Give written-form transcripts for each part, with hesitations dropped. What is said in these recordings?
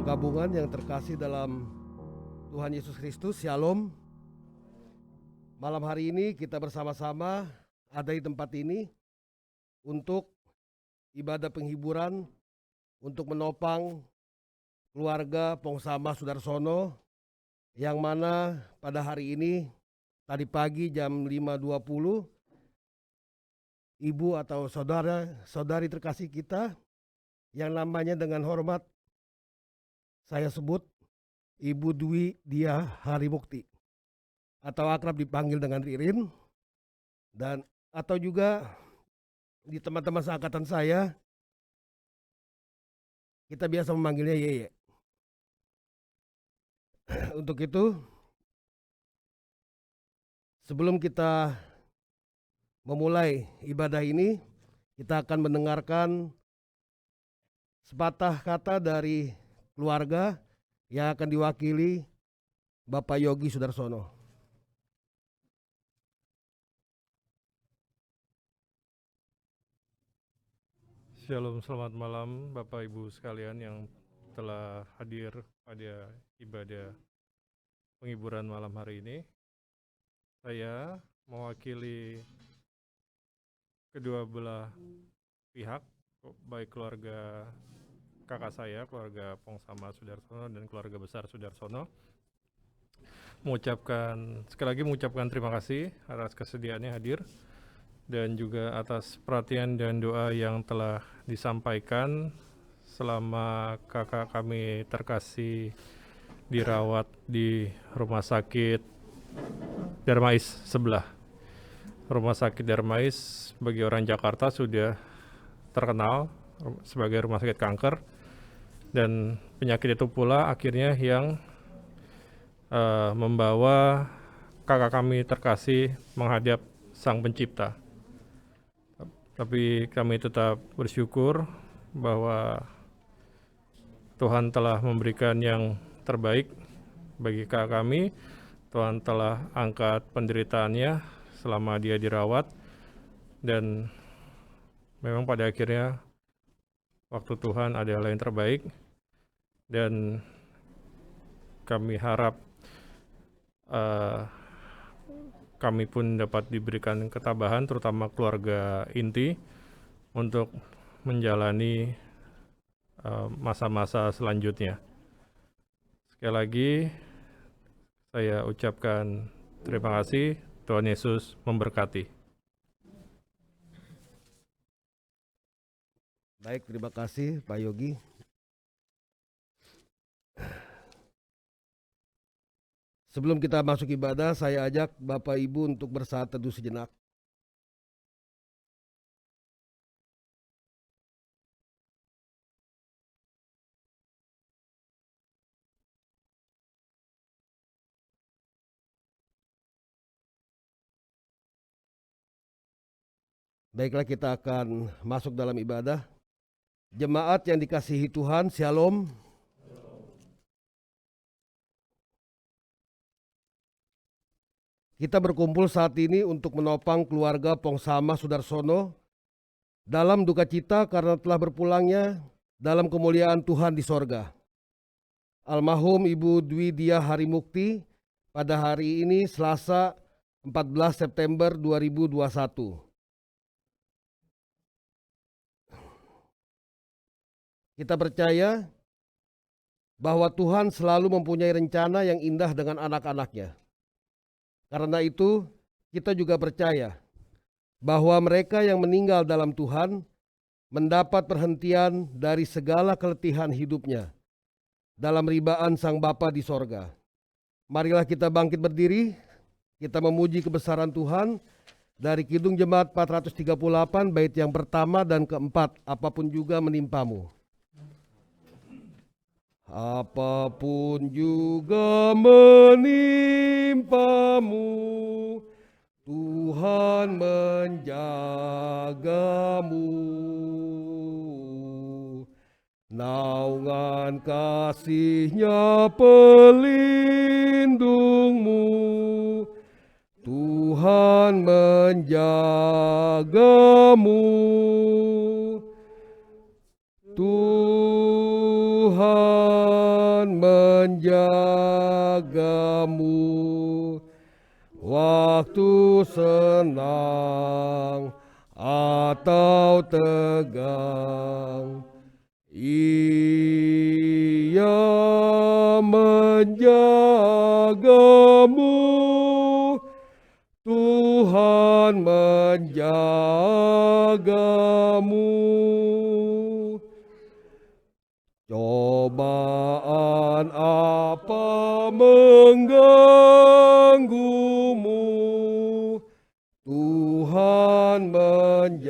gabungan yang terkasih dalam Tuhan Yesus Kristus, Shalom. Malam hari ini kita bersama-sama ada di tempat ini untuk ibadah penghiburan, untuk menopang keluarga Pongsama Sudarsono, yang mana pada hari ini tadi pagi jam 5.20 ibu atau saudari terkasih kita yang namanya dengan hormat saya sebut Ibu Dwi Dia Harimukti atau akrab dipanggil dengan Ririn, dan atau juga di teman-teman seangkatan saya kita biasa memanggilnya Yeye. Untuk itu, sebelum kita memulai ibadah ini, kita akan mendengarkan sepatah kata dari keluarga yang akan diwakili Bapak Yogi Sudarsono. Shalom, selamat malam Bapak Ibu sekalian yang telah hadir pada ibadah penghiburan malam hari ini. Saya mewakili kedua belah pihak, baik keluarga kakak saya, keluarga Pongsama Sudarsono dan keluarga besar Sudarsono, sekali lagi mengucapkan terima kasih atas kesediaannya hadir dan juga atas perhatian dan doa yang telah disampaikan selama kakak kami terkasih dirawat di rumah sakit Darmais sebelah. Rumah sakit Darmais bagi orang Jakarta sudah terkenal sebagai rumah sakit kanker, dan penyakit itu pula akhirnya yang membawa kakak kami terkasih menghadap Sang Pencipta. Tapi kami tetap bersyukur bahwa Tuhan telah memberikan yang terbaik bagi kakak kami. Tuhan telah angkat penderitaannya selama dia dirawat, dan memang pada akhirnya waktu Tuhan adalah yang terbaik, dan kami harap kami pun dapat diberikan ketabahan, terutama keluarga inti, untuk menjalani masa-masa selanjutnya. Sekali lagi saya ucapkan terima kasih. Tuhan Yesus memberkati. Baik, terima kasih Pak Yogi. Sebelum kita masuk ibadah, saya ajak Bapak Ibu untuk bersaat teduh sejenak. Baiklah, kita akan masuk dalam ibadah. Jemaat yang dikasihi Tuhan, Shalom. Kita berkumpul saat ini untuk menopang keluarga Pongsama Sudarsono dalam duka cita karena telah berpulangnya dalam kemuliaan Tuhan di sorga. Almarhum Ibu Dwi Dia Harimukti pada hari ini Selasa 14 September 2021. Kita percaya bahwa Tuhan selalu mempunyai rencana yang indah dengan anak-anaknya. Karena itu, kita juga percaya bahwa mereka yang meninggal dalam Tuhan mendapat perhentian dari segala keletihan hidupnya dalam ribaan Sang Bapa di sorga. Marilah kita bangkit berdiri, kita memuji kebesaran Tuhan dari Kidung Jemaat 438 bait yang pertama dan keempat, apapun juga menimpamu. Apapun juga menimpamu, Tuhan menjagamu. Naungan kasih-Nya pelindungmu, Tuhan menjagamu. Tuhan waktu senang atau tegang. Ia menjagamu, Tuhan menjagamu. Cobaan apa mengganggumu, Tuhan menjagamu.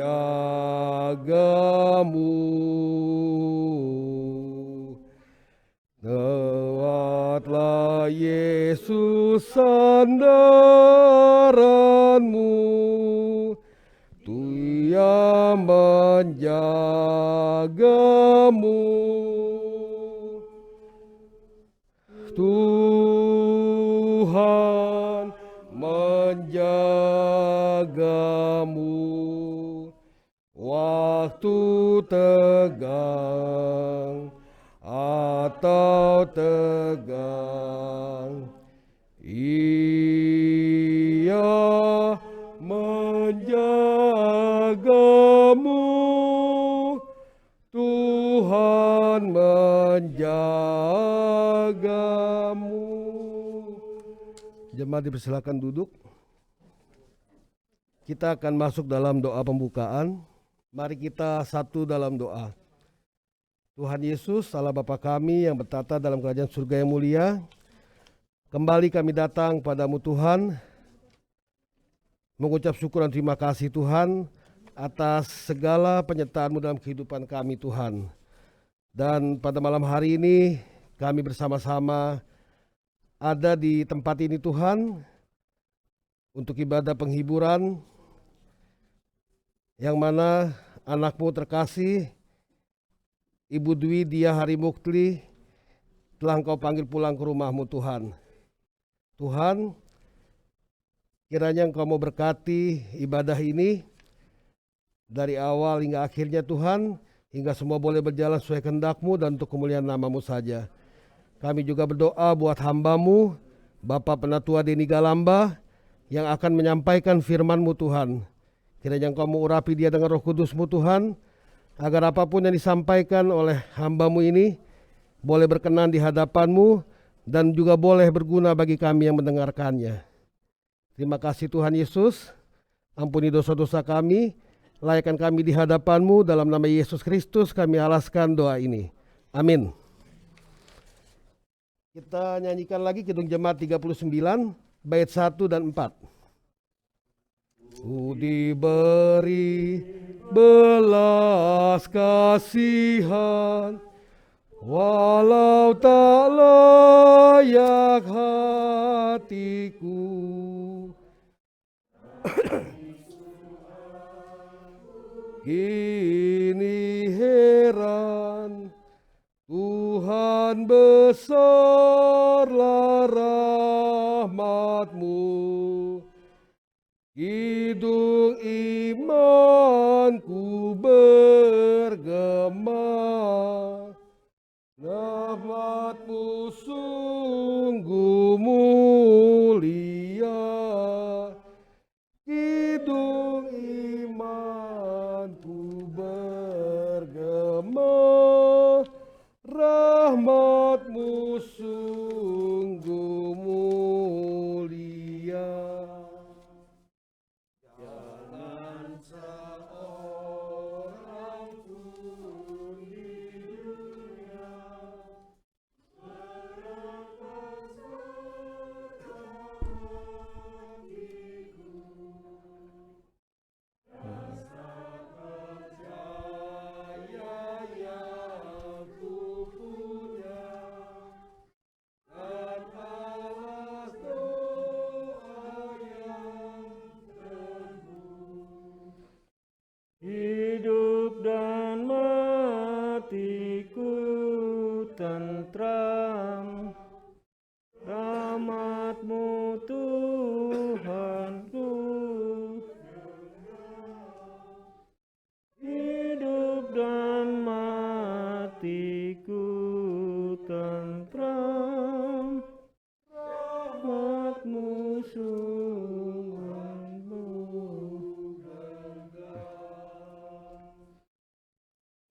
Lewatlah Yesus sandaranmu, Dia menjagamu. Tuhan menjagamu waktu tegang atau tegang. Ia menjagamu, Tuhan menjagamu. Jemaat dipersilakan duduk. Kita akan masuk dalam doa pembukaan. Mari kita satu dalam doa. Tuhan Yesus, Allah Bapa kami yang bertata dalam kerajaan surga yang mulia, kembali kami datang padamu Tuhan, mengucap syukur dan terima kasih Tuhan atas segala penyertaan-Mu dalam kehidupan kami Tuhan. Dan pada malam hari ini kami bersama-sama ada di tempat ini Tuhan untuk ibadah penghiburan yang mana anak-Mu terkasih Ibu Dwi Dia Harimukti telah Engkau panggil pulang ke rumah-Mu Tuhan. Tuhan, kiranya Engkau mau berkati ibadah ini dari awal hingga akhirnya Tuhan, hingga semua boleh berjalan sesuai kehendak-Mu dan untuk kemuliaan nama-Mu saja. Kami juga berdoa buat hamba-Mu, Bapak Penatua Denny Galamba, yang akan menyampaikan firman-Mu Tuhan. Kiranya Engkau mengurapi dia dengan Roh Kudus-Mu Tuhan, agar apapun yang disampaikan oleh hamba-Mu ini boleh berkenan di hadapan-Mu dan juga boleh berguna bagi kami yang mendengarkannya. Terima kasih Tuhan Yesus, ampuni dosa-dosa kami, layakkan kami di hadapan-Mu, dalam nama Yesus Kristus kami alaskan doa ini. Amin. Kita nyanyikan lagi Kidung Jemaat 39, bait 1 dan 4. Ku diberi belas kasihan, walau tak layak hatiku. Kini heran, Tuhan besarlah rahmat-Mu. Kidung imanku bergema, rahmat-Mu sungguh mulia. Kidung imanku bergema, rahmat-Mu sungguh mulia. Jangan seorang pun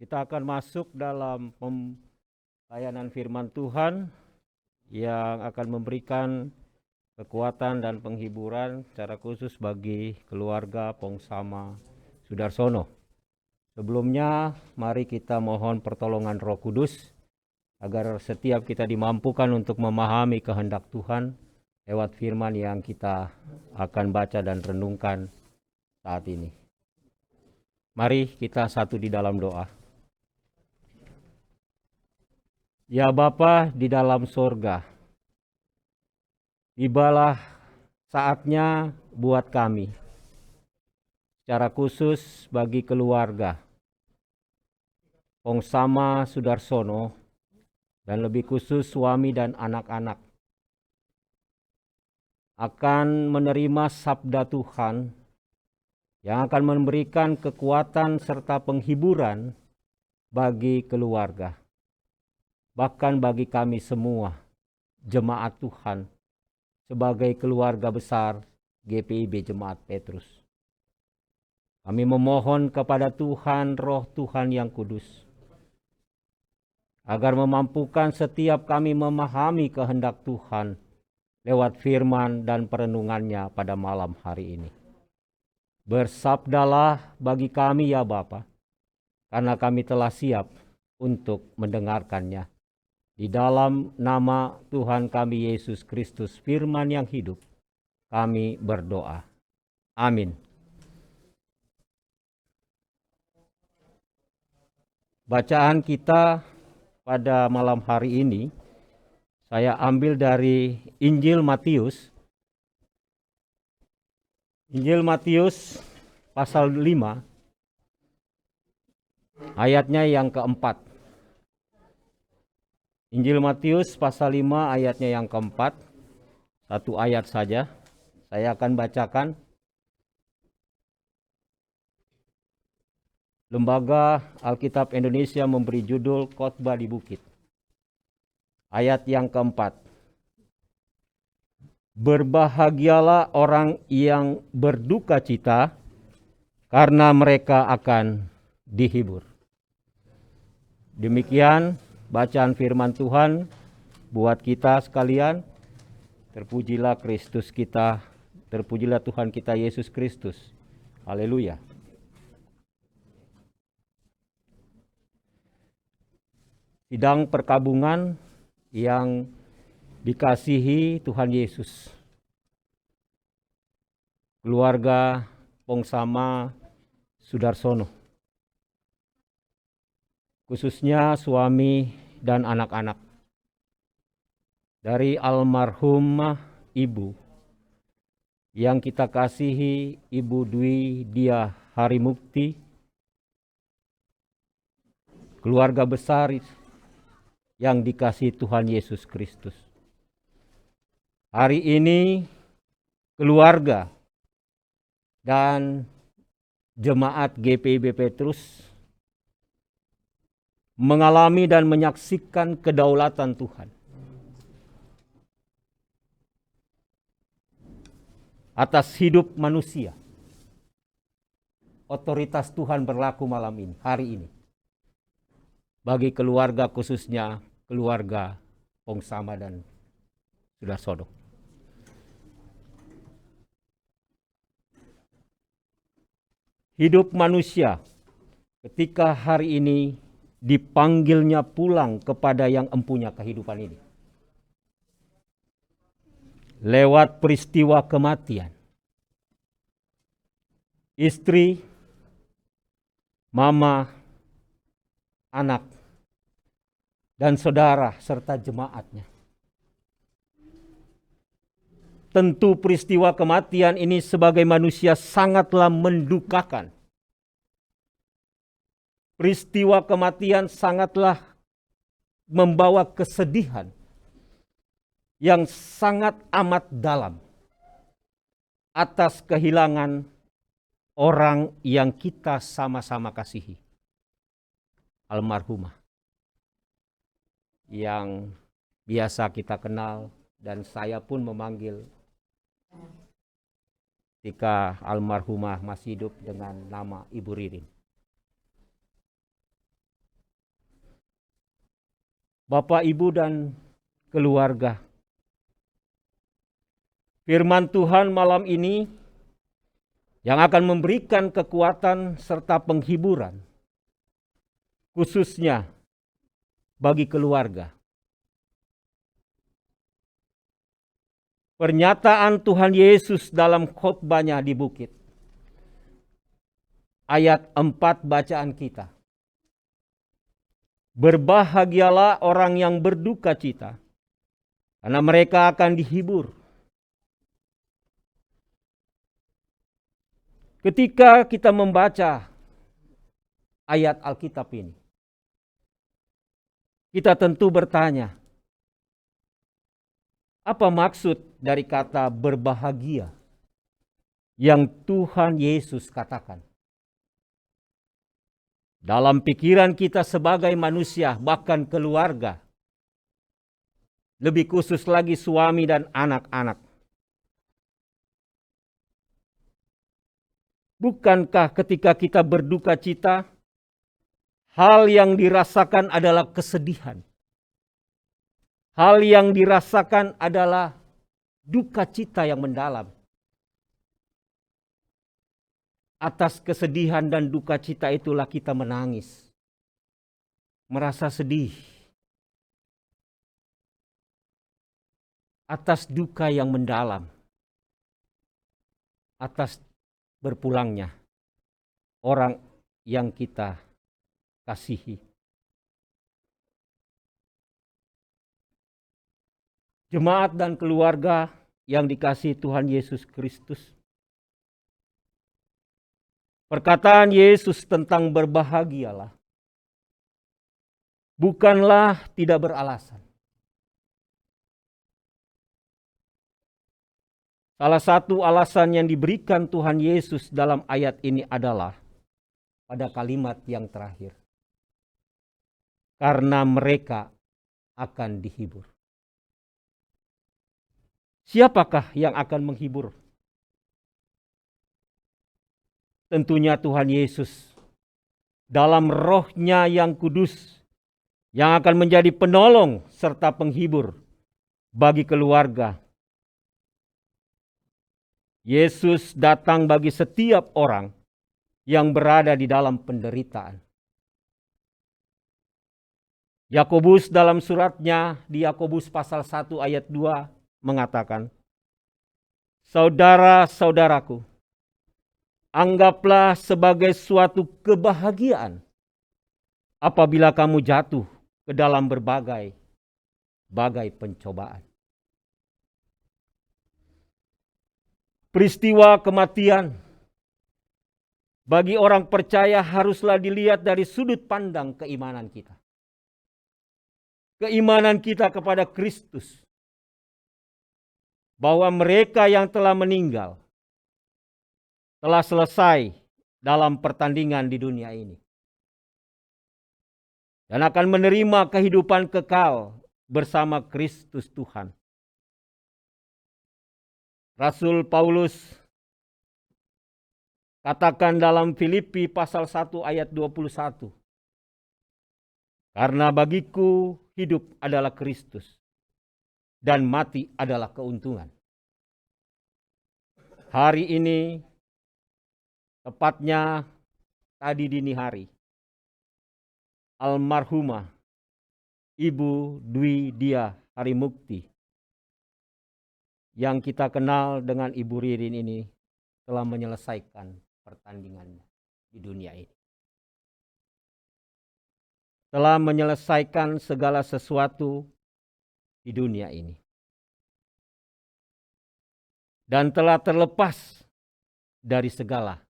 Kita akan masuk dalam pelayanan firman Tuhan yang akan memberikan kekuatan dan penghiburan secara khusus bagi keluarga Pongsama Sudarsono. Sebelumnya, mari kita mohon pertolongan Roh Kudus agar setiap kita dimampukan untuk memahami kehendak Tuhan lewat firman yang kita akan baca dan renungkan saat ini. Mari kita satu di dalam doa. Ya Bapa di dalam sorga, tibalah saatnya buat kami, secara khusus bagi keluarga Pongsama Sudarsono, dan lebih khusus suami dan anak-anak, akan menerima sabda Tuhan yang akan memberikan kekuatan serta penghiburan bagi keluarga. Bahkan bagi kami semua, jemaat Tuhan, sebagai keluarga besar GPIB Jemaat Petrus. Kami memohon kepada Tuhan, Roh Tuhan yang kudus, agar memampukan setiap kami memahami kehendak Tuhan lewat firman dan perenungannya pada malam hari ini. Bersabdalah bagi kami ya Bapa, karena kami telah siap untuk mendengarkannya. Di dalam nama Tuhan kami Yesus Kristus, firman yang hidup, kami berdoa. Amin. Bacaan kita pada malam hari ini, saya ambil dari Injil Matius. Injil Matius pasal 5, ayatnya yang keempat. Injil Matius pasal 5 ayatnya yang keempat, satu ayat saja. Saya akan bacakan. Lembaga Alkitab Indonesia memberi judul Khotbah di Bukit. Ayat yang keempat. Berbahagialah orang yang berduka cita, karena mereka akan dihibur. Demikian bacaan firman Tuhan buat kita sekalian. Terpujilah Kristus kita, terpujilah Tuhan kita Yesus Kristus. Haleluya. Sidang perkabungan yang dikasihi Tuhan Yesus. Keluarga Pongsama Sudarsono, khususnya suami dan anak-anak dari almarhumah ibu yang kita kasihi, Ibu Dwi Dia Harimukti, keluarga besar yang dikasihi Tuhan Yesus Kristus. Hari ini keluarga dan jemaat GPIB Petrus mengalami dan menyaksikan kedaulatan Tuhan atas hidup manusia. Otoritas Tuhan berlaku malam ini, hari ini, bagi keluarga, khususnya keluarga Pongsama dan Sudarsono. Hidup manusia ketika hari ini dipanggilnya pulang kepada yang empunya kehidupan ini. Lewat peristiwa kematian. Istri, mama, anak, dan saudara serta jemaatnya. Tentu peristiwa kematian ini sebagai manusia sangatlah mendukakan. Peristiwa kematian sangatlah membawa kesedihan yang sangat amat dalam atas kehilangan orang yang kita sama-sama kasihi. Almarhumah yang biasa kita kenal dan saya pun memanggil ketika almarhumah masih hidup dengan nama Ibu Ririn. Bapak, Ibu, dan keluarga. Firman Tuhan malam ini yang akan memberikan kekuatan serta penghiburan, khususnya bagi keluarga. Pernyataan Tuhan Yesus dalam khotbahnya di bukit. Ayat 4 bacaan kita. Berbahagialah orang yang berduka cita, karena mereka akan dihibur. Ketika kita membaca ayat Alkitab ini, kita tentu bertanya, apa maksud dari kata berbahagia yang Tuhan Yesus katakan? Dalam pikiran kita sebagai manusia, bahkan keluarga, lebih khusus lagi suami dan anak-anak. Bukankah ketika kita berduka cita, hal yang dirasakan adalah kesedihan? Hal yang dirasakan adalah duka cita yang mendalam. Atas kesedihan dan duka cita itulah kita menangis, merasa sedih. Atas duka yang mendalam, atas berpulangnya orang yang kita kasihi. Jemaat dan keluarga yang dikasihi Tuhan Yesus Kristus. Perkataan Yesus tentang berbahagialah bukanlah tidak beralasan. Salah satu alasan yang diberikan Tuhan Yesus dalam ayat ini adalah pada kalimat yang terakhir. Karena mereka akan dihibur. Siapakah yang akan menghibur? Tentunya Tuhan Yesus dalam roh-Nya yang kudus yang akan menjadi penolong serta penghibur bagi keluarga. Yesus datang bagi setiap orang yang berada di dalam penderitaan. Yakobus dalam suratnya di Yakobus pasal 1 ayat 2 mengatakan, saudara-saudaraku, anggaplah sebagai suatu kebahagiaan apabila kamu jatuh ke dalam berbagai pencobaan. Peristiwa kematian bagi orang percaya haruslah dilihat dari sudut pandang keimanan kita. Keimanan kita kepada Kristus. Bahwa mereka yang telah meninggal telah selesai dalam pertandingan di dunia ini. Dan akan menerima kehidupan kekal bersama Kristus Tuhan. Rasul Paulus katakan dalam Filipi pasal 1 ayat 21. Karena bagiku hidup adalah Kristus dan mati adalah keuntungan. Hari ini, tepatnya tadi dini hari, almarhumah Ibu Dwi Dia Harimukti yang kita kenal dengan Ibu Ririn ini telah menyelesaikan pertandingannya di dunia ini. Telah menyelesaikan segala sesuatu di dunia ini. Dan telah terlepas dari segala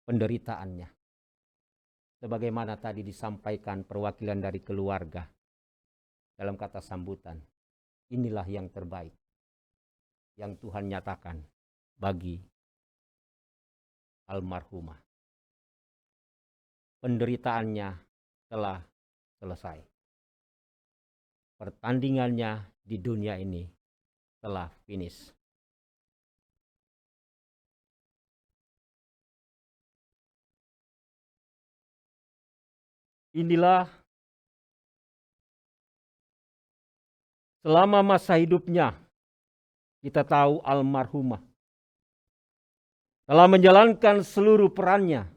penderitaannya. Sebagaimana tadi disampaikan perwakilan dari keluarga dalam kata sambutan. Inilah yang terbaik yang Tuhan nyatakan bagi almarhumah. Penderitaannya telah selesai. Pertandingannya di dunia ini telah finish. Inilah selama masa hidupnya, kita tahu almarhumah telah menjalankan seluruh perannya,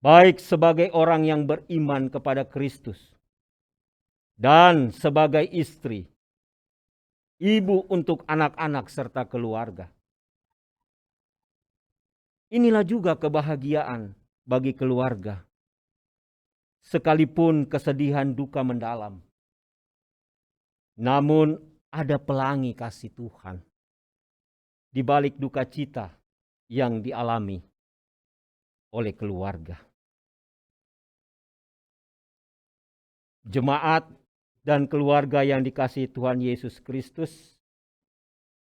baik sebagai orang yang beriman kepada Kristus dan sebagai istri, ibu untuk anak-anak serta keluarga. Inilah juga kebahagiaan bagi keluarga, sekalipun kesedihan duka mendalam. Namun ada pelangi kasih Tuhan di balik duka cita yang dialami oleh keluarga. Jemaat dan keluarga yang dikasihi Tuhan Yesus Kristus,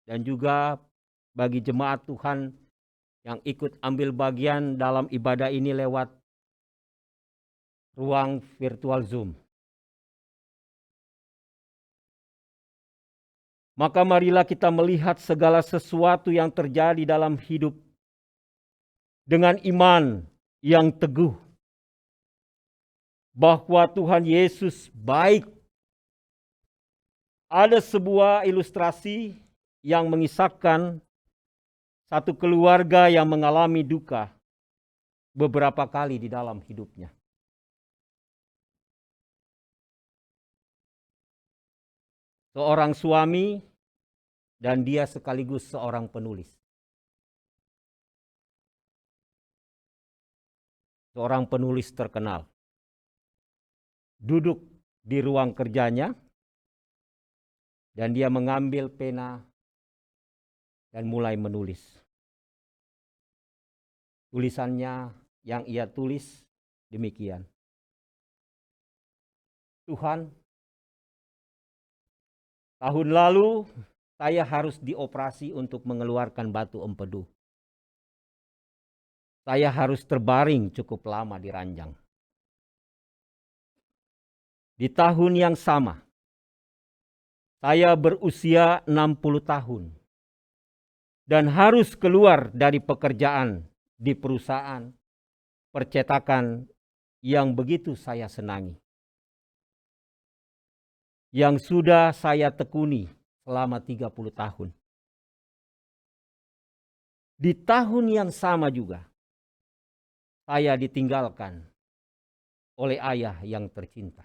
dan juga bagi jemaat Tuhan yang ikut ambil bagian dalam ibadah ini lewat ruang virtual Zoom. Maka marilah kita melihat segala sesuatu yang terjadi dalam hidup dengan iman yang teguh bahwa Tuhan Yesus baik. Ada sebuah ilustrasi yang mengisahkan satu keluarga yang mengalami duka beberapa kali di dalam hidupnya. Seorang suami dan dia sekaligus seorang penulis. Seorang penulis terkenal. Duduk di ruang kerjanya dan dia mengambil pena dan mulai menulis. Tulisannya yang ia tulis demikian. Tuhan, tahun lalu saya harus dioperasi untuk mengeluarkan batu empedu. Saya harus terbaring cukup lama di ranjang. Di tahun yang sama, saya berusia 60 tahun dan harus keluar dari pekerjaan di perusahaan percetakan yang begitu saya senangi, yang sudah saya tekuni selama 30 tahun. Di tahun yang sama juga, saya ditinggalkan oleh ayah yang tercinta.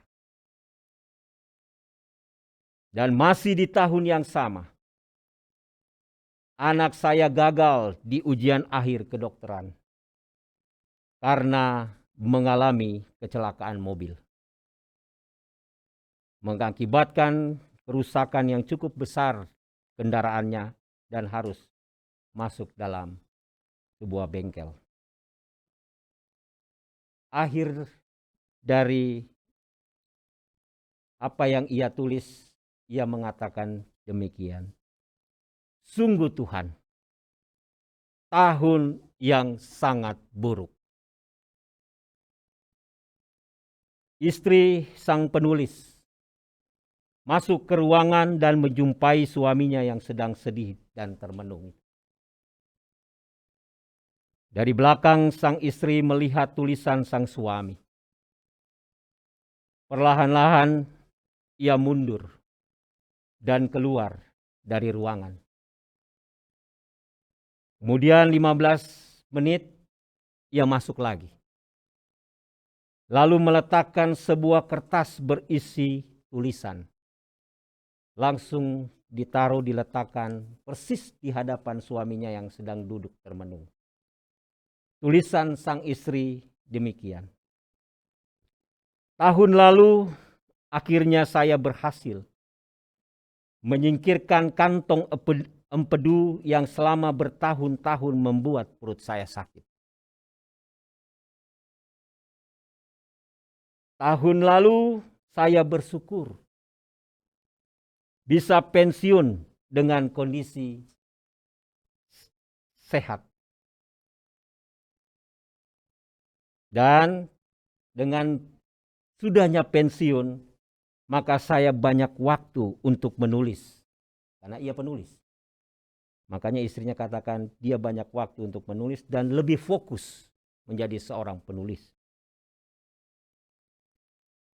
Dan masih di tahun yang sama, anak saya gagal di ujian akhir kedokteran karena mengalami kecelakaan mobil, mengakibatkan kerusakan yang cukup besar kendaraannya dan harus masuk dalam sebuah bengkel. Akhir dari apa yang ia tulis, ia mengatakan demikian. Sungguh Tuhan, tahun yang sangat buruk. Istri sang penulis masuk ke ruangan dan menjumpai suaminya yang sedang sedih dan termenung. Dari belakang sang istri melihat tulisan sang suami. Perlahan-lahan ia mundur dan keluar dari ruangan. Kemudian 15 menit ia masuk lagi. Lalu meletakkan sebuah kertas berisi tulisan. Langsung diletakkan persis di hadapan suaminya yang sedang duduk termenung. Tulisan sang istri demikian. Tahun lalu akhirnya saya berhasil menyingkirkan kantong empedu yang selama bertahun-tahun membuat perut saya sakit. Tahun lalu saya bersyukur bisa pensiun dengan kondisi sehat. Dan dengan sudahnya pensiun, maka saya banyak waktu untuk menulis. Karena ia penulis. Makanya istrinya katakan dia banyak waktu untuk menulis dan lebih fokus menjadi seorang penulis.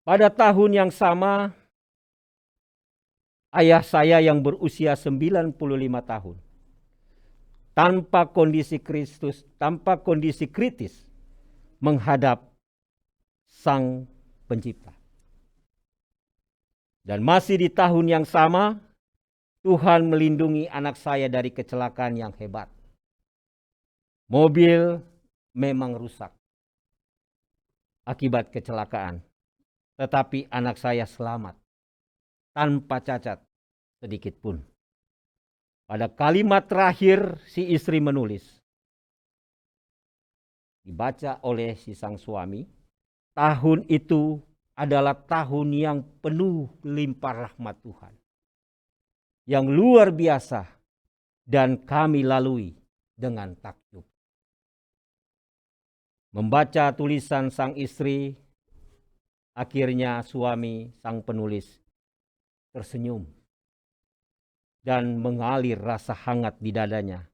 Pada tahun yang sama, ayah saya yang berusia 95 tahun, tanpa kondisi kritis menghadap Sang Pencipta. Dan masih di tahun yang sama, Tuhan melindungi anak saya dari kecelakaan yang hebat. Mobil memang rusak akibat kecelakaan, tetapi anak saya selamat, tanpa cacat sedikit pun. Pada kalimat terakhir si istri menulis, dibaca oleh si sang suami, tahun itu adalah tahun yang penuh limpah rahmat Tuhan, yang luar biasa, dan kami lalui dengan takjub. Membaca tulisan sang istri, akhirnya suami sang penulis tersenyum dan mengalir rasa hangat di dadanya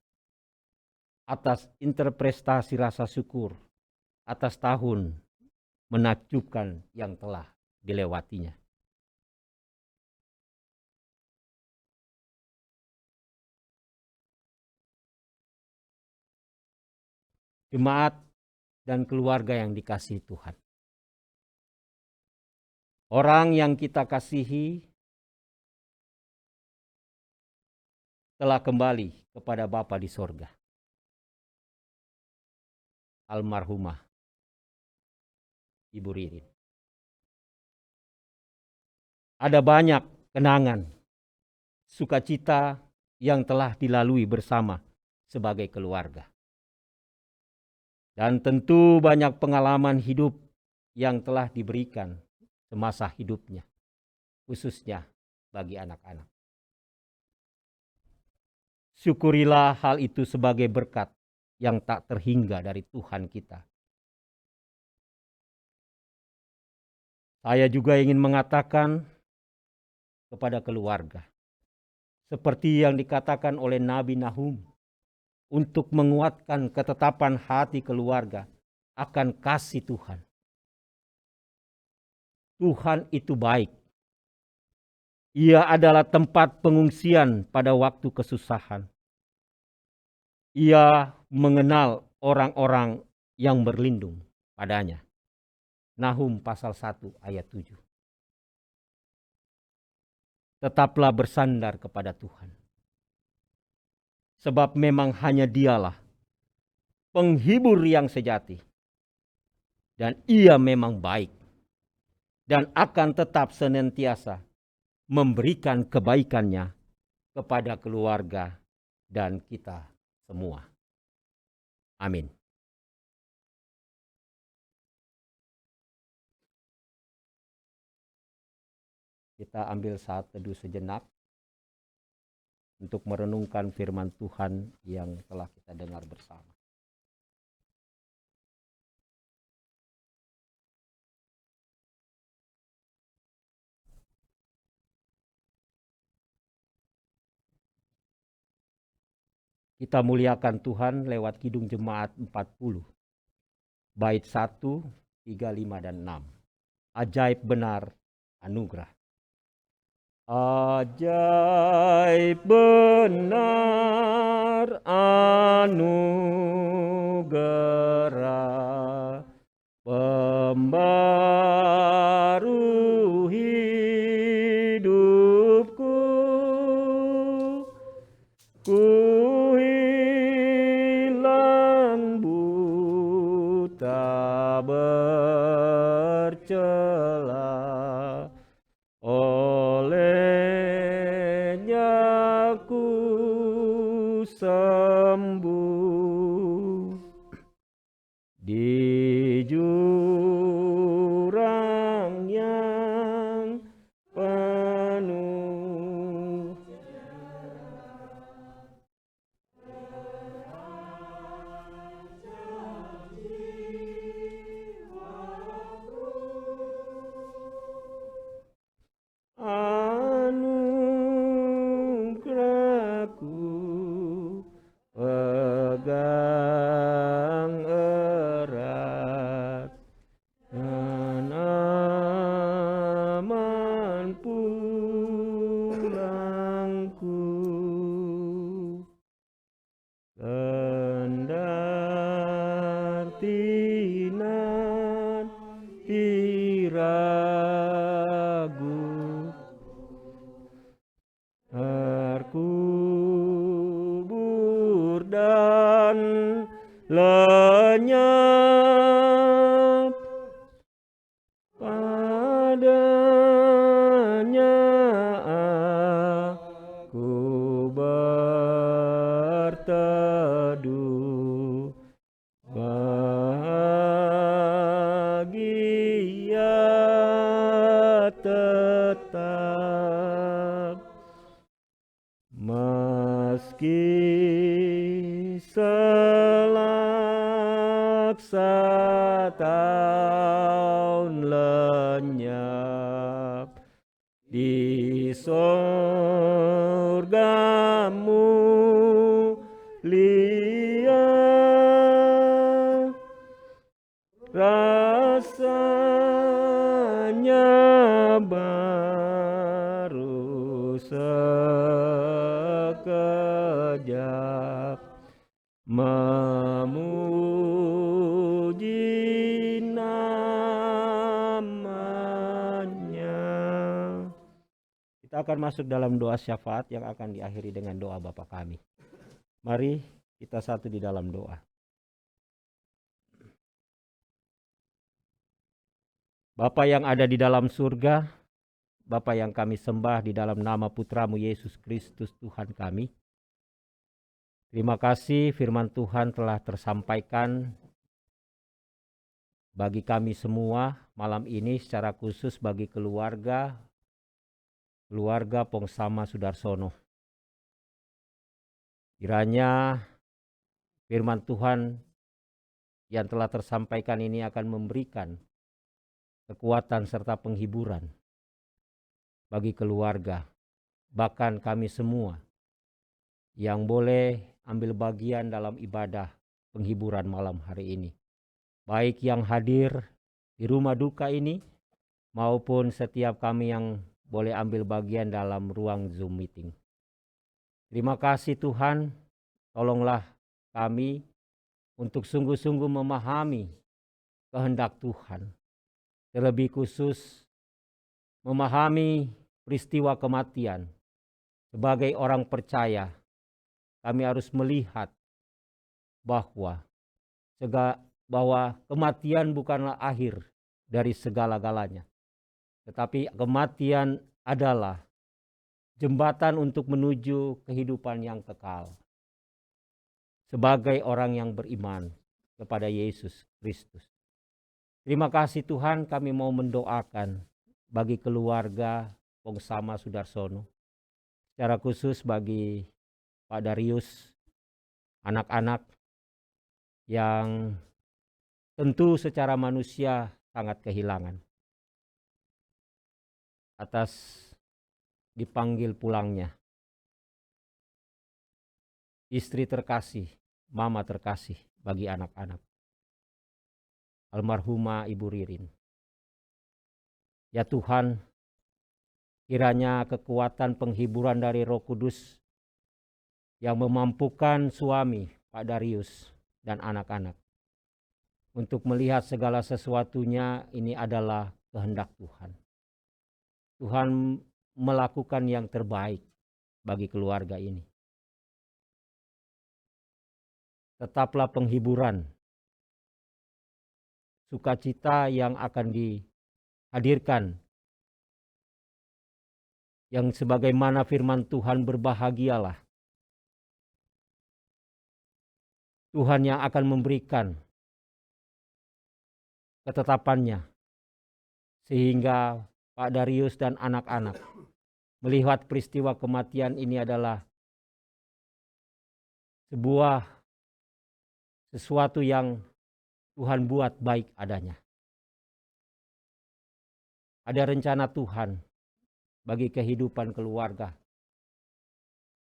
atas interpretasi rasa syukur atas tahun menakjubkan yang telah dilewatinya. Jemaat dan keluarga yang dikasihi Tuhan. Orang yang kita kasihi telah kembali kepada Bapa di sorga. Almarhumah Ibu Ririn. Ada banyak kenangan, sukacita yang telah dilalui bersama sebagai keluarga. Dan tentu banyak pengalaman hidup yang telah diberikan semasa hidupnya, khususnya bagi anak-anak. Syukurilah hal itu sebagai berkat yang tak terhingga dari Tuhan kita. Saya juga ingin mengatakan kepada keluarga, seperti yang dikatakan oleh Nabi Nahum, untuk menguatkan ketetapan hati keluarga akan kasih Tuhan. Tuhan itu baik. Ia adalah tempat pengungsian pada waktu kesusahan. Ia mengenal orang-orang yang berlindung padanya. Nahum pasal 1 ayat 7. Tetaplah bersandar kepada Tuhan. Sebab memang hanya Dialah penghibur yang sejati. Dan Ia memang baik. Dan akan tetap senantiasa memberikan kebaikannya kepada keluarga dan kita semua. Amin. Kita ambil saat teduh sejenak untuk merenungkan firman Tuhan yang telah kita dengar bersama. Kita muliakan Tuhan lewat Kidung Jemaat 40. Bait 1, 3, 5, dan 6. Ajaib benar anugerah. Ajaib benar anugerah, pembaru hidupku, ku hilang buta bercela, olehnya ku sembuh. lenyap padanya aku berteduh, bahagia tetap meski selaksa tahun lenyap di sorgamu lihat rasanya baru sekejap memuji namanya. Kita akan masuk dalam doa syafaat yang akan diakhiri dengan doa Bapa kami. Mari kita satu di dalam doa. Bapa yang ada di dalam surga, Bapa yang kami sembah di dalam nama Putramu Yesus Kristus Tuhan kami. Terima kasih firman Tuhan telah tersampaikan bagi kami semua malam ini, secara khusus bagi keluarga Pongsama Sudarsono. Kiranya firman Tuhan yang telah tersampaikan ini akan memberikan kekuatan serta penghiburan bagi keluarga, bahkan kami semua yang boleh ambil bagian dalam ibadah penghiburan malam hari ini. Baik yang hadir di rumah duka ini maupun setiap kami yang boleh ambil bagian dalam ruang Zoom meeting. Terima kasih Tuhan, tolonglah kami untuk sungguh-sungguh memahami kehendak Tuhan. Terlebih khusus memahami peristiwa kematian. Sebagai orang percaya, kami harus melihat bahwa kematian bukanlah akhir dari segala-galanya. Tetapi kematian adalah jembatan untuk menuju kehidupan yang kekal. Sebagai orang yang beriman kepada Yesus Kristus. Terima kasih Tuhan, kami mau mendoakan bagi keluarga Pongsama Sudarsono. Secara khusus bagi Pak Darius, anak-anak yang tentu secara manusia sangat kehilangan atas dipanggil pulangnya. Istri terkasih, mama terkasih bagi anak-anak. Almarhumah Ibu Ririn. Ya Tuhan, kiranya kekuatan penghiburan dari Roh Kudus yang memampukan suami Pak Darius dan anak-anak untuk melihat segala sesuatunya ini adalah kehendak Tuhan. Tuhan melakukan yang terbaik bagi keluarga ini. Tetaplah penghiburan, sukacita yang akan dihadirkan, yang sebagaimana firman Tuhan, berbahagialah. Tuhan yang akan memberikan ketetapannya, sehingga Pak Darius dan anak-anak melihat peristiwa kematian ini adalah sesuatu yang Tuhan buat baik adanya. Ada rencana Tuhan bagi kehidupan keluarga.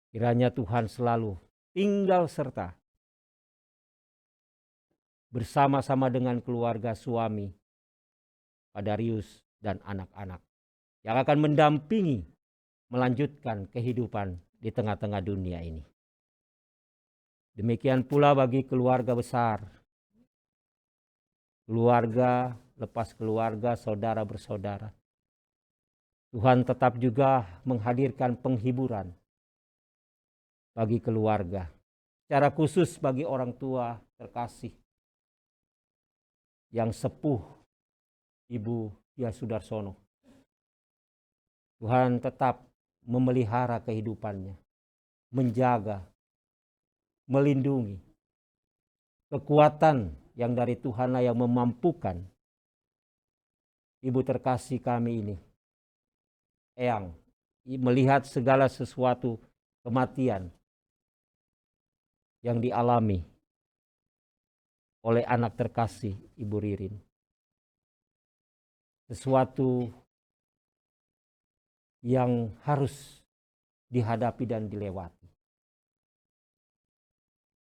Kiranya Tuhan selalu tinggal serta bersama-sama dengan keluarga suami Pak Darius dan anak-anak yang akan mendampingi melanjutkan kehidupan di tengah-tengah dunia ini. Demikian pula bagi keluarga besar, keluarga lepas keluarga, saudara bersaudara. Tuhan tetap juga menghadirkan penghiburan bagi keluarga. Secara khusus bagi orang tua terkasih yang sepuh, Ibu Dia Sudarsono. Tuhan tetap memelihara kehidupannya, menjaga, melindungi. Kekuatan yang dari Tuhanlah yang memampukan Ibu terkasih kami ini, Eyang, melihat segala sesuatu kematian yang dialami oleh anak terkasih Ibu Ririn. Sesuatu yang harus dihadapi dan dilewati.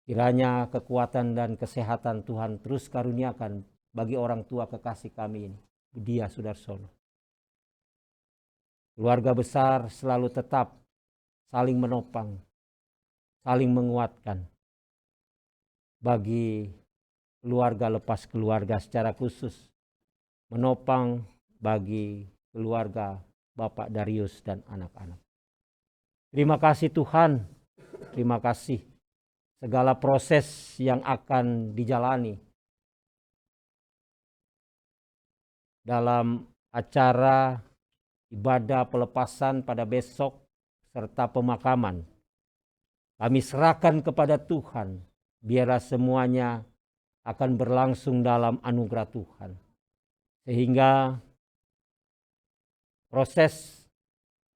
Kiranya kekuatan dan kesehatan Tuhan terus karuniakan bagi orang tua kekasih kami ini, Dia Sudarsono. Keluarga besar selalu tetap saling menopang, saling menguatkan. Bagi keluarga lepas keluarga secara khusus, menopang bagi keluarga Bapak Darius dan anak-anak. Terima kasih Tuhan, terima kasih segala proses yang akan dijalani dalam acara ibadah pelepasan pada besok serta pemakaman. Kami serahkan kepada Tuhan, biarlah semuanya akan berlangsung dalam anugerah Tuhan. Sehingga proses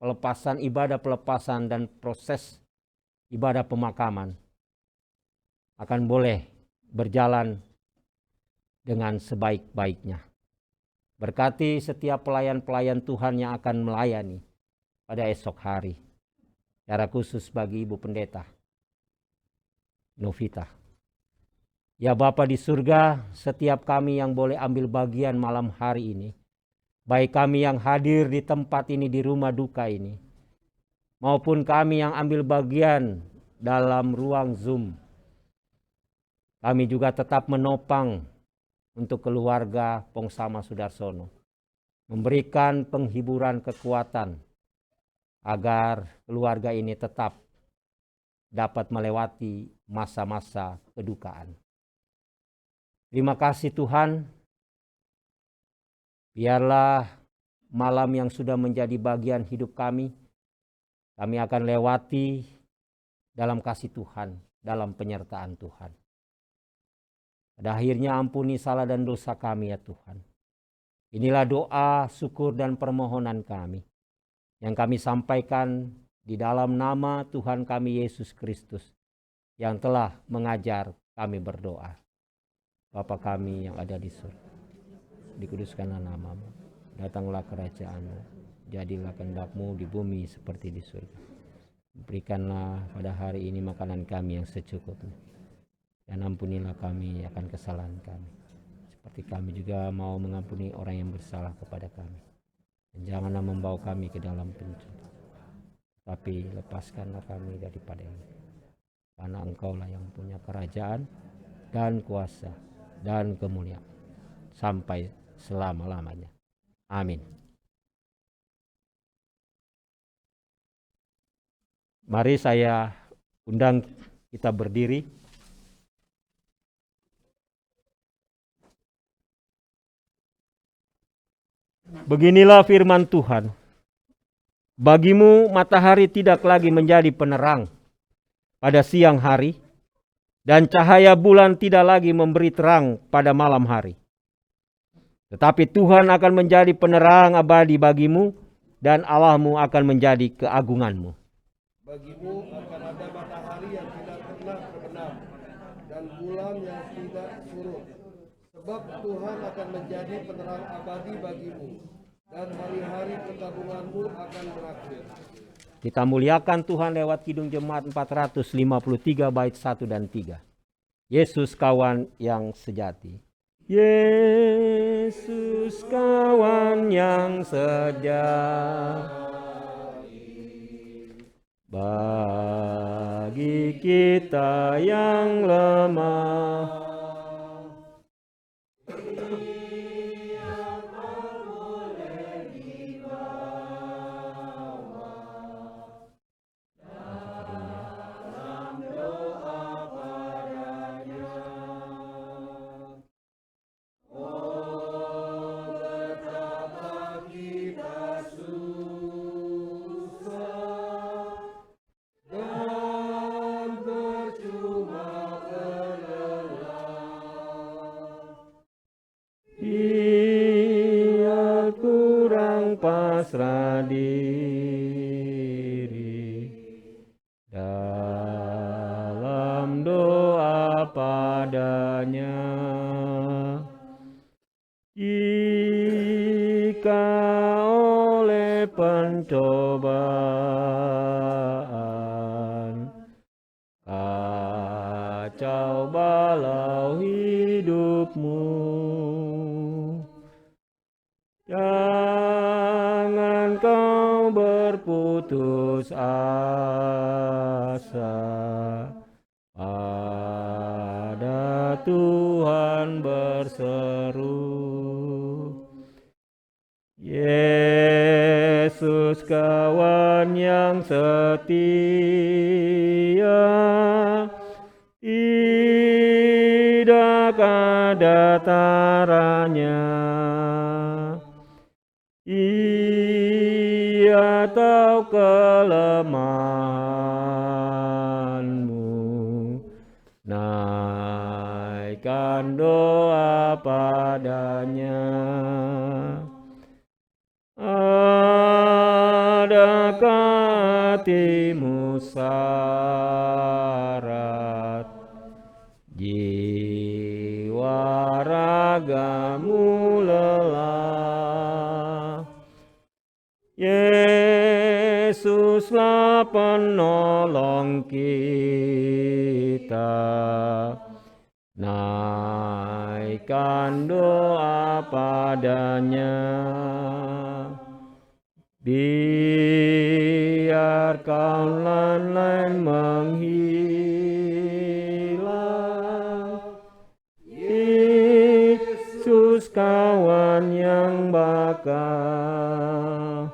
pelepasan, ibadah pelepasan dan proses ibadah pemakaman akan boleh berjalan dengan sebaik-baiknya. Berkati setiap pelayan-pelayan Tuhan yang akan melayani pada esok hari. Secara khusus bagi Ibu Pendeta Novita. Ya Bapa di surga, setiap kami yang boleh ambil bagian malam hari ini, baik kami yang hadir di tempat ini di rumah duka ini, maupun kami yang ambil bagian dalam ruang Zoom, kami juga tetap menopang untuk keluarga Pongsama Sudarsono, memberikan penghiburan kekuatan agar keluarga ini tetap dapat melewati masa-masa kedukaan. Terima kasih Tuhan, biarlah malam yang sudah menjadi bagian hidup kami akan lewati dalam kasih Tuhan, dalam penyertaan Tuhan. Pada akhirnya ampuni salah dan dosa kami ya Tuhan. Inilah doa, syukur dan permohonan kami yang kami sampaikan di dalam nama Tuhan kami Yesus Kristus yang telah mengajar kami berdoa. Bapa kami yang ada di surga, dikuduskanlah namamu, datanglah kerajaanmu, jadilah kehendak-Mu di bumi seperti di surga. Berikanlah pada hari ini makanan kami yang secukupnya. Dan ampunilah kami akan kesalahan kami, seperti kami juga mau mengampuni orang yang bersalah kepada kami. Dan janganlah membawa kami ke dalam pencobaan, tapi lepaskanlah kami daripada ini. Karena Engkaulah yang punya kerajaan dan kuasa dan kemuliaan sampai selama-lamanya. Amin. Mari saya undang kita berdiri. Beginilah firman Tuhan. Bagimu matahari tidak lagi menjadi penerang pada siang hari, dan cahaya bulan tidak lagi memberi terang pada malam hari. Tetapi Tuhan akan menjadi penerang abadi bagimu, dan Allahmu akan menjadi keagunganmu. Bagimu akan ada matahari yang tidak pernah terbenam, dan bulan yang tidak surut. Sebab Tuhan akan menjadi penerang abadi bagimu, dan hari-hari perkabunganmu akan berakhir. Kita muliakan Tuhan lewat Kidung Jemaat 453 bait 1 dan 3. Yesus kawan yang sejati. Yesus kawan yang sejati, bagi kita yang lemah. berserah diri dalam doa padanya. Jika oleh pencobaan kacau balau hidupmu, jangan kau berputus asa, pada Tuhan berseru. Yesus kawan yang setia, tidak ada taranya. Ia tahu kelemahanmu, naikkan doa padanya. Adakah hatimu syarat, jiwa ragamu lelah? Yesuslah penolong kita, naikkan doa padanya. Biarkan lain-lain menghilang, Yesus kawan yang bakal.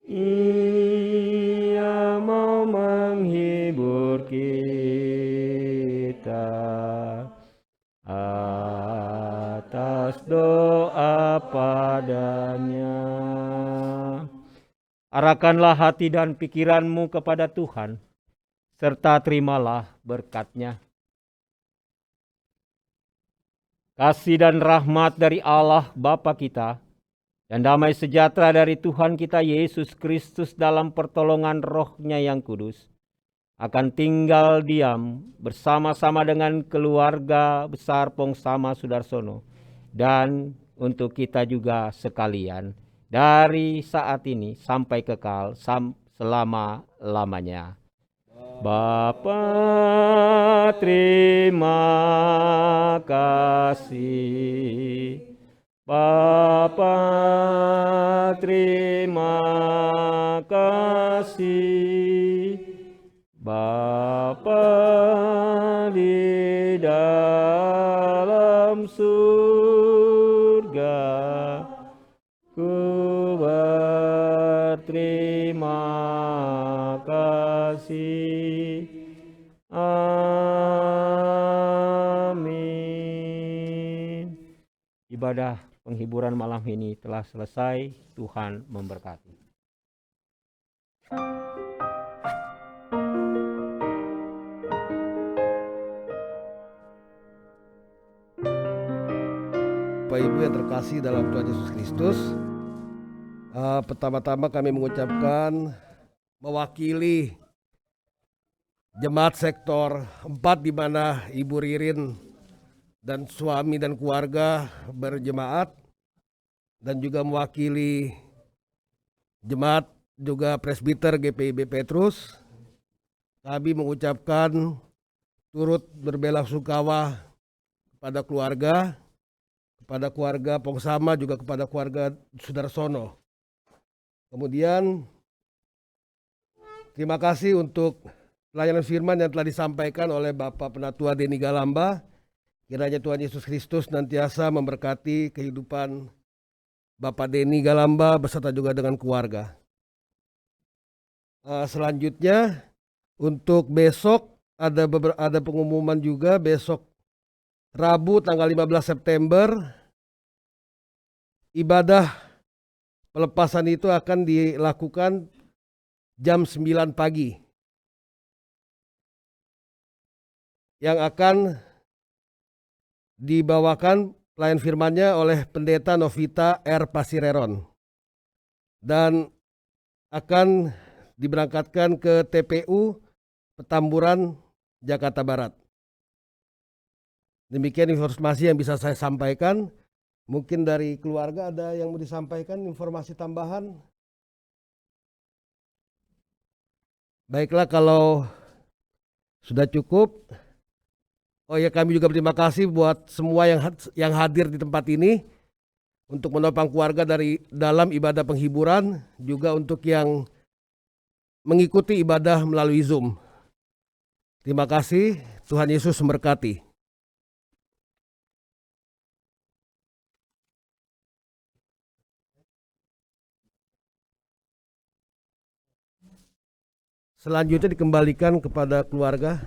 Ia mau menghibur kita atas doa padanya. Arahkanlah hati dan pikiranmu kepada Tuhan, serta terimalah berkat-Nya. Kasih dan rahmat dari Allah Bapa kita, dan damai sejahtera dari Tuhan kita Yesus Kristus dalam pertolongan Roh-Nya yang kudus, akan tinggal diam bersama-sama dengan keluarga besar Pongsama Sudarsono, dan untuk kita juga sekalian, dari saat ini sampai kekal selama-lamanya. Bapa, terima kasih. Bapa, terima kasih. Bapa di dalam surga, ku berterima kasih. Amin. Ibadah penghiburan malam ini telah selesai. Tuhan memberkati. Bapak Ibu yang terkasih dalam Tuhan Yesus Kristus, pertama-tama kami mengucapkan mewakili jemaat sektor 4 di mana Ibu Ririn dan suami dan keluarga berjemaat, dan juga mewakili jemaat juga presbiter GPIB Petrus, kami mengucapkan turut berbelasungkawa kepada keluarga Pongsama, juga kepada keluarga Sudarsono. Kemudian terima kasih untuk pelayanan firman yang telah disampaikan oleh Bapak Penatua Denny Galamba. Kiranya Tuhan Yesus Kristus nantiasa memberkati kehidupan Bapak Denny Galamba beserta juga dengan keluarga. Selanjutnya untuk besok ada pengumuman juga. Besok Rabu tanggal 15 September ibadah pelepasan itu akan dilakukan jam 9 pagi, yang akan dibawakan pelayan firmannya oleh Pendeta Novita R. Pasireron. dan akan diberangkatkan ke TPU Petamburan, Jakarta Barat. Demikian informasi yang bisa saya sampaikan. Mungkin dari keluarga ada yang mau disampaikan informasi tambahan? Baiklah, kalau sudah cukup. Oh ya, kami juga berterima kasih buat semua yang hadir di tempat ini untuk menopang keluarga dari dalam ibadah penghiburan, juga untuk yang mengikuti ibadah melalui Zoom. Terima kasih, Tuhan Yesus memberkati. Selanjutnya dikembalikan kepada keluarga.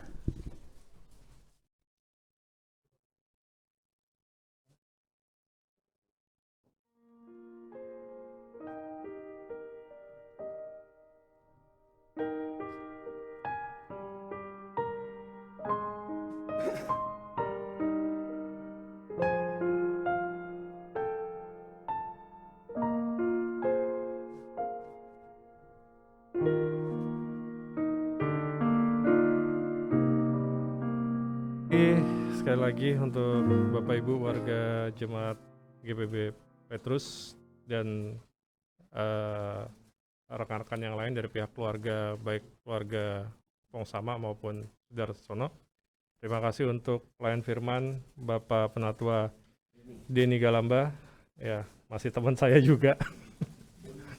Sekali lagi untuk Bapak Ibu warga Jemaat GPB Petrus dan rekan-rekan yang lain dari pihak keluarga, baik keluarga Pongsama maupun Sudarsono. Terima kasih untuk pelayan firman Bapak Penatua Denny Galamba, ya masih teman saya juga,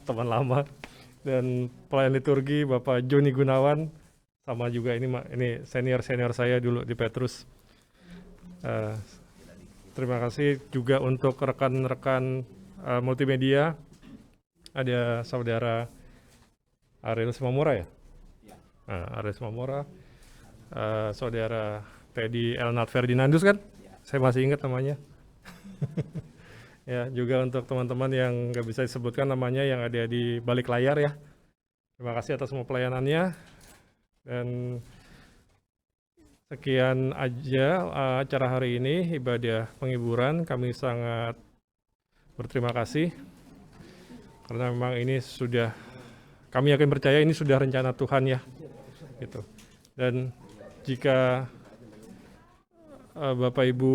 teman lama, dan pelayan liturgi Bapak Joni Gunawan, sama juga ini senior saya dulu di Petrus. Terima kasih juga untuk rekan-rekan multimedia. Ada saudara Ariel Simamora ya? Ariel Simamora, saudara Teddy Elnat Ferdinandus kan? Saya masih ingat namanya. Ya, juga untuk teman-teman yang nggak bisa disebutkan namanya yang ada di balik layar ya. Terima kasih atas semua pelayanannya. Dan sekian aja acara hari ini, ibadah penghiburan. Kami sangat berterima kasih karena memang ini sudah, kami yakin percaya ini sudah rencana Tuhan ya, gitu. Dan jika Bapak Ibu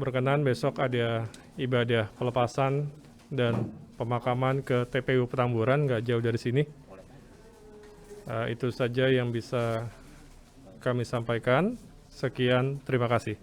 berkenan, besok ada ibadah pelepasan dan pemakaman ke TPU Petamburan, nggak jauh dari sini. Itu saja yang bisa kami sampaikan. Sekian, terima kasih.